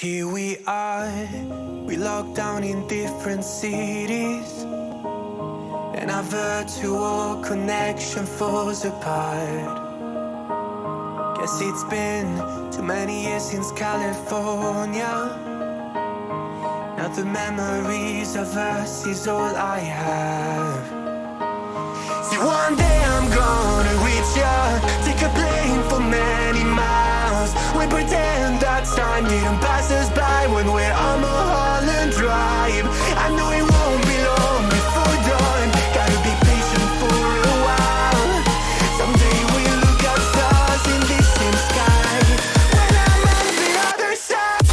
Here we are, we locked down in different cities, and our virtual connection falls apart. Guess it's been too many years since California. Now the memories of us is all I have. See, one day I'm gonna reach ya, take a plane for many miles. We pretend that time didn't pass us by when we're on Mulholland Drive. I know it won't be long before dawn, gotta be patient for a while. Someday we'll look at stars in this same sky when I'm on the other side.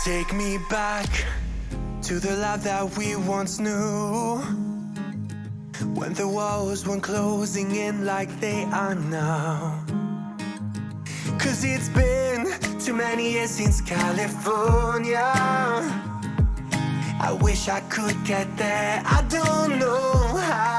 Take me back to the life that we once knew, when the walls weren't closing in like they are now. Cause it's been too many years since California. I wish I could get there, I don't know how.